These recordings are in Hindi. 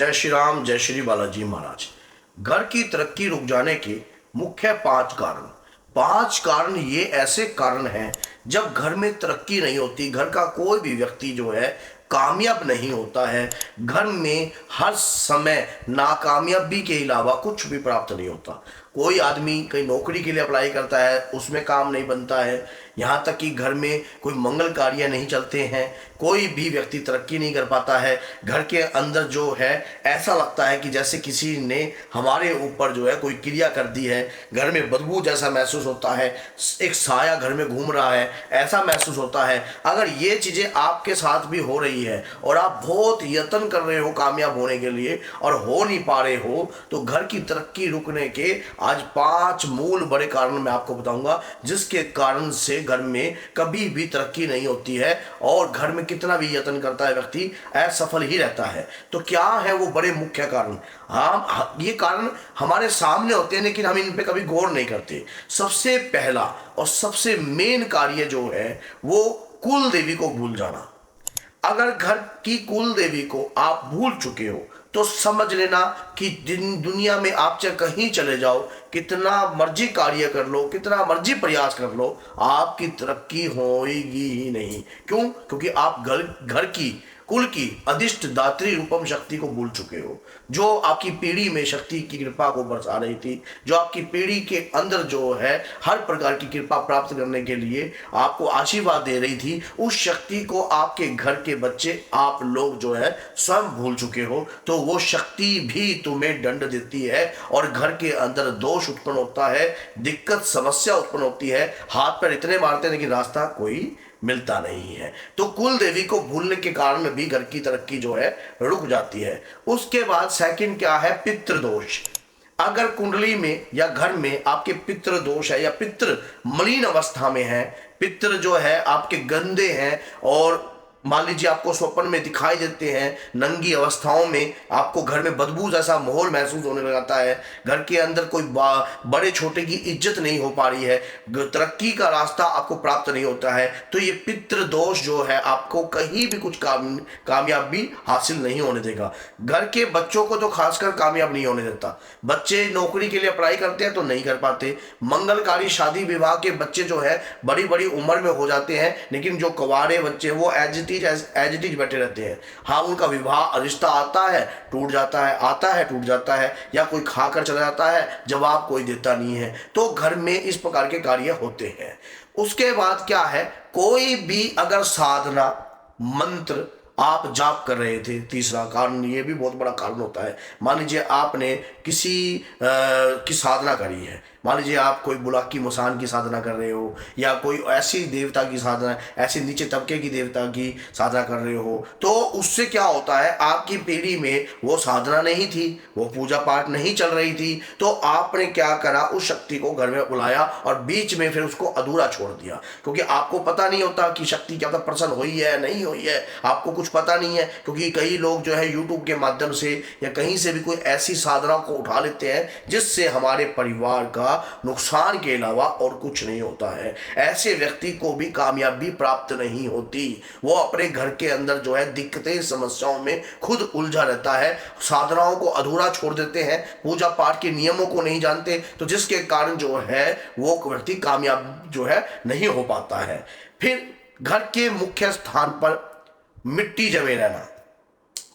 जय श्री राम, जय श्री बालाजी महाराज। घर की तरक्की रुक जाने के मुख्य 5 कारण ये ऐसे कारण हैं जब घर में तरक्की नहीं होती, घर का कोई भी व्यक्ति जो है कामयाब नहीं होता है, घर में हर समय नाकामयाबी के अलावा कुछ भी प्राप्त नहीं होता। कोई आदमी कहीं नौकरी के लिए अप्लाई करता है, उसमें काम नहीं बनता है, यहाँ तक कि घर में कोई मंगल कार्य नहीं चलते हैं, कोई भी व्यक्ति तरक्की नहीं कर पाता है। घर के अंदर जो है ऐसा लगता है कि जैसे किसी ने हमारे ऊपर जो है कोई क्रिया कर दी है, घर में बदबू जैसा महसूस होता है, एक साया घर में घूम रहा है ऐसा महसूस होता है। अगर ये चीज़ें आपके साथ भी हो रही है और आप बहुत यत्न कर रहे हो कामयाब होने के लिए और हो नहीं पा रहे हो, तो घर की तरक्की रुकने के आज 5 मूल बड़े कारण मैं आपको बताऊंगा, जिसके कारण से घर में कभी भी तरक्की नहीं होती है और घर में कितना भी यत्न करता है व्यक्ति असफल ही रहता है। तो क्या है वो बड़े मुख्य कारण? ये कारण हमारे सामने होते हैं लेकिन हम इन पे कभी गौर नहीं करते। सबसे पहला और सबसे मेन कार्य जो है वो कुल देवी को भूल जाना। अगर घर की कुल देवी को आप भूल चुके हो तो समझ लेना कि दुनिया में आप चाहे कहीं चले जाओ, कितना मर्जी कार्य कर लो, कितना मर्जी प्रयास कर लो, आपकी तरक्की होगी ही नहीं। क्यों? क्योंकि आप घर की कुल की अधिष्ठ दात्री रूपम शक्ति को भूल चुके हो, जो आपकी पीढ़ी में शक्ति की कृपा को बरसा रही थी, जो आपकी पीढ़ी के अंदर जो है हर प्रकार की कृपा प्राप्त करने के लिए आपको आशीर्वाद दे रही थी। उस शक्ति को आपके घर के बच्चे, आप लोग जो है स्वयं भूल चुके हो, तो वो शक्ति भी तुम्हें दंड देती है और घर के अंदर दोष उत्पन्न होता है, दिक्कत समस्या उत्पन्न होती है। हाथ पर इतने मारते हैं लेकिन रास्ता कोई मिलता नहीं है। तो कुल देवी को भूलने के कारण भी घर की तरक्की जो है रुक जाती है। उसके बाद सेकंड क्या है? पितृदोष। अगर कुंडली में या घर में आपके पितृ दोष है या पितृ मलिन अवस्था में है, पितृ जो है आपके गंदे हैं और मान लीजिए आपको स्वप्न में दिखाई देते हैं, नंगी अवस्थाओं में आपको घर में बदबू जैसा माहौल महसूस होने लगता है, घर के अंदर कोई बड़े छोटे की इज्जत नहीं हो पा रही है, तरक्की का रास्ता आपको प्राप्त नहीं होता है, तो ये पितृ दोष जो है आपको कहीं भी कुछ कामयाबी हासिल नहीं होने देगा। घर के बच्चों को तो खासकर कामयाब नहीं होने देता। बच्चे नौकरी के लिए अप्लाई करते हैं तो नहीं कर पाते। मंगलकारी शादी विवाह के बच्चे जो है बड़ी बड़ी उम्र में हो जाते हैं, लेकिन जो कुंवारे बच्चे वो एज इट इज बैठे रहते हैं। हाँ, उनका विवाह रिश्ता आता है टूट जाता है, आता है टूट जाता है, या कोई खाकर चला जाता है, जवाब कोई देता नहीं है। तो घर में इस प्रकार के कार्य होते हैं। उसके बाद क्या है? कोई भी अगर साधना मंत्र आप जाप कर रहे थे, तीसरा कारण, ये भी बहुत बड़ा कारण होता है। मान लीजिए आपने किसी की साधना करी है, मान लीजिए आप कोई बुलाकी मुसान की साधना कर रहे हो या कोई ऐसी देवता की साधना, ऐसे नीचे तबके की देवता की साधना कर रहे हो, तो उससे क्या होता है, आपकी पीढ़ी में वो साधना नहीं थी, वो पूजा पाठ नहीं चल रही थी, तो आपने क्या करा, उस शक्ति को घर में बुलाया और बीच में फिर उसको अधूरा छोड़ दिया। क्योंकि आपको पता नहीं होता कि शक्ति क्या प्रसन्न हुई है नहीं हुई है, आपको कुछ पता नहीं है। क्योंकि कई लोग जो है यूट्यूब के माध्यम से या कहीं से भी कोई ऐसी साधना को उठा लेते हैं जिससे हमारे परिवार का नुकसान के अलावा और कुछ नहीं होता है। ऐसे व्यक्ति को भी कामयाबी प्राप्त नहीं होती। वो अपने घर के अंदर जो है दिक्कतें समस्याओं में खुद उलझा रहता है, साधनाओं को अधूरा छोड़ देते हैं, पूजा पाठ के नियमों को नहीं जानते, तो जिसके कारण जो है वो व्यक्ति कामयाब जो है नहीं हो पाता है। फिर घर के मुख्य स्थान पर मिट्टी जमे रहना,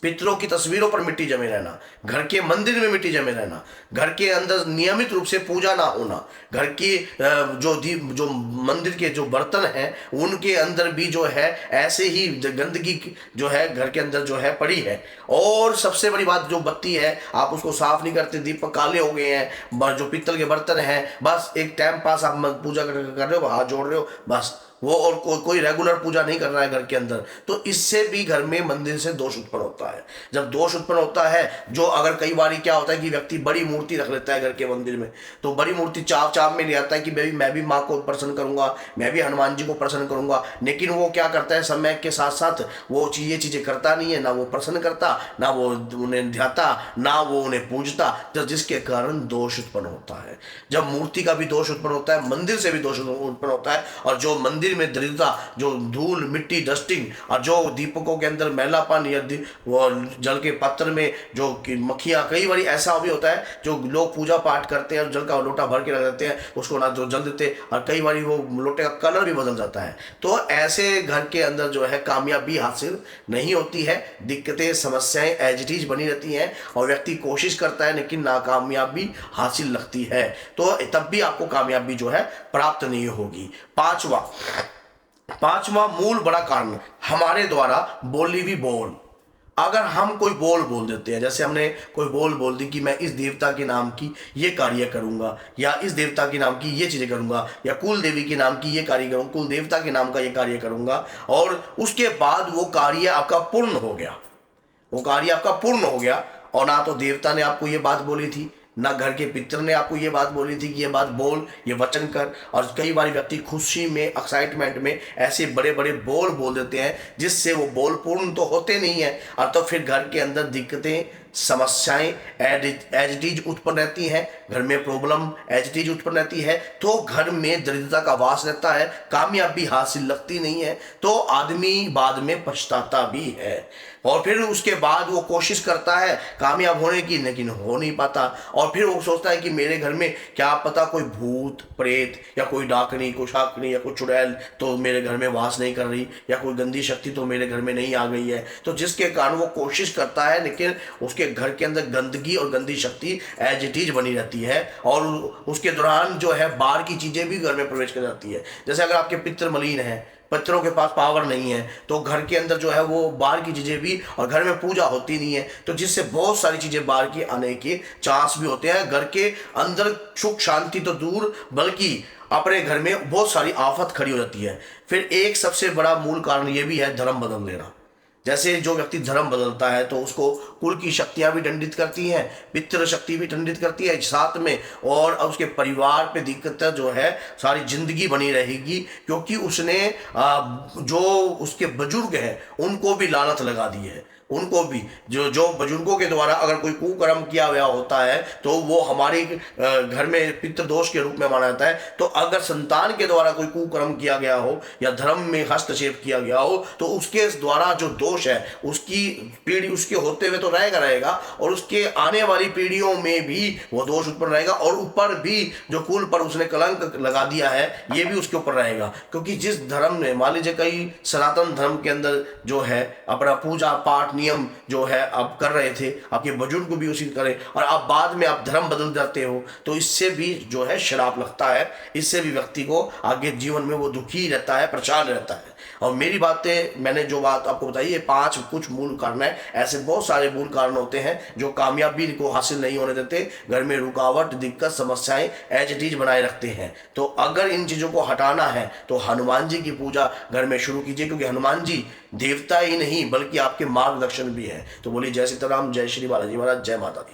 पितरों की तस्वीरों पर मिट्टी जमे रहना, घर के मंदिर में मिट्टी जमे रहना, घर के अंदर नियमित रूप से पूजा ना होना, घर की जो मंदिर के जो बर्तन हैं उनके अंदर भी जो है ऐसे ही गंदगी जो है घर के अंदर जो है पड़ी है। और सबसे बड़ी बात, जो बत्ती है आप उसको साफ नहीं करते, दीपक काले हो गए हैं, जो पित्तल के बर्तन हैं बस एक टाइम पास आप पूजा कर रहे हो, हाथ जोड़ रहे हो बस, वो और कोई रेगुलर पूजा नहीं कर रहा है घर के अंदर, तो इससे भी घर में मंदिर से दोष उत्पन्न होता है। जब दोष उत्पन्न होता है, जो अगर कई बार क्या होता है कि व्यक्ति बड़ी मूर्ति रख लेता है घर के मंदिर में, तो बड़ी मूर्ति चाव में ले आता है कि मैं भी माँ को प्रसन्न करूंगा, मैं भी हनुमान जी को प्रसन्न करूंगा, लेकिन वो क्या करता है, समय के साथ साथ वो ये चीजें करता नहीं है, ना वो प्रसन्न करता, ना वो उन्हें ध्याता, ना वो उन्हें पूजता, जिसके कारण दोष उत्पन्न होता है। जब मूर्ति का भी दोष उत्पन्न होता है, मंदिर से भी दोष उत्पन्न होता है, और जो मंदिर मंदिर में दरिद्रता, जो धूल मिट्टी डस्टिंग और जो दीपकों के अंदर मैलापन या वो जल के पात्र में जो मक्खियाँ, कई बार ऐसा भी होता है जो लोग पूजा पाठ करते हैं और जल का लोटा भर के रख देते हैं, उसको ना जो जल देते, और कई बार वो लोटे का कलर भी बदल जाता है। तो ऐसे घर के अंदर जो है कामयाबी हासिल नहीं होती है, दिक्कतें समस्याएं एज इट इज बनी रहती हैं और व्यक्ति कोशिश करता है लेकिन नाकामयाबी हासिल लगती है, तो तब भी आपको कामयाबी जो है प्राप्त नहीं होगी। पांचवा मूल बड़ा कारण, हमारे द्वारा बोली हुई बोल। अगर हम कोई बोल देते हैं, जैसे हमने कोई बोल दी कि मैं इस देवता के नाम की ये कार्य करूंगा, या इस देवता के नाम की ये चीज़ें करूंगा, या कुल देवी के नाम की ये कार्य करूंगा, कुल देवता के नाम का ये कार्य करूंगा, और उसके बाद वो कार्य आपका पूर्ण हो गया, वो कार्य आपका पूर्ण हो गया, और ना तो देवता ने आपको ये बात बोली थी, ना घर के पितर ने आपको ये बात बोली थी कि ये बात बोल, ये वचन कर। और कई बार व्यक्ति खुशी में, एक्साइटमेंट में ऐसे बड़े बड़े बोल देते हैं जिससे वो बोल पूर्ण तो होते नहीं है, और तो फिर घर के अंदर दिक्कतें समस्याएं एज इट इज उत्पन्न रहती हैं, घर में प्रॉब्लम एज इट इज उत्पन्न रहती है, तो घर में दरिद्रता का वास रहता है, कामयाबी हासिल लगती नहीं है, तो आदमी बाद में पछताता भी है, और फिर उसके बाद वो कोशिश करता है कामयाब होने की, लेकिन हो नहीं पाता, और फिर वो सोचता है कि मेरे घर में क्या पता कोई भूत प्रेत या कोई डाकनी, कोई शाकनी या कोई चुड़ैल तो मेरे घर में वास नहीं कर रही, या कोई गंदी शक्ति तो मेरे घर में नहीं आ गई है, तो जिसके कारण वो कोशिश करता है लेकिन उसके घर के अंदर गंदगी और गंदी शक्ति एज इट इज बनी रहती है, और उसके दौरान जो है बाहर की चीजें भी घर में प्रवेश कर जाती है। जैसे अगर आपके पितृ मलिन है, पितरों के पास पावर नहीं है, तो घर के अंदर जो है वो बाहर की चीज़ें भी, और घर में पूजा होती नहीं है, तो जिससे बहुत सारी चीज़ें बाहर की आने के चांस भी होते हैं। घर के अंदर सुख शांति तो दूर, बल्कि अपने घर में बहुत सारी आफत खड़ी हो जाती है। फिर एक सबसे बड़ा मूल कारण ये भी है धर्म बदल लेना। जैसे जो व्यक्ति धर्म बदलता है तो उसको कुल की शक्तियां भी दंडित करती हैं, पितृ शक्ति भी दंडित करती है साथ में, और उसके परिवार पे दिक्कत जो है सारी जिंदगी बनी रहेगी, क्योंकि उसने जो उसके बुजुर्ग हैं उनको भी लानत लगा दी है, उनको भी जो बुजुर्गों के द्वारा अगर कोई कुकर्म किया गया होता है तो वो हमारे घर में पितृदोष के रूप में माना जाता है। तो अगर संतान के द्वारा कोई कुकर्म किया गया हो या धर्म में हस्तक्षेप किया गया हो तो उसके द्वारा जो दोष है उसकी पीढ़ी उसके होते हुए तो रहेगा, और उसके आने वाली पीढ़ियों में भी वो दोष उत्पन्न रहेगा, और ऊपर भी जो कुल पर उसने कलंक लगा दिया है ये भी उसके ऊपर रहेगा। क्योंकि जिस धर्म ने, मान लीजिए कई सनातन धर्म के अंदर जो है अपना पूजा पाठ नियम जो है आप कर रहे थे, आपके बुजुर्ग को भी उसी करें, और आप बाद में आप धर्म बदल जाते हो, तो इससे भी जो है श्राप लगता है, इससे भी व्यक्ति को आगे जीवन में वो दुखी रहता है, परेशान रहता है। और मेरी बातें, मैंने जो बात आपको बताई, ये 5 कुछ मूल कारण है। ऐसे बहुत सारे मूल कारण होते हैं जो कामयाबी को हासिल नहीं होने देते, घर में रुकावट, दिक्कत, समस्याएं एज इट इज बनाए रखते हैं। तो अगर इन चीज़ों को हटाना है तो हनुमान जी की पूजा घर में शुरू कीजिए, क्योंकि हनुमान जी देवता ही नहीं बल्कि आपके मार्गदर्शन भी है। तो बोलिए जय सीताराम, जय श्री बालाजी महाराज, जय माता दी।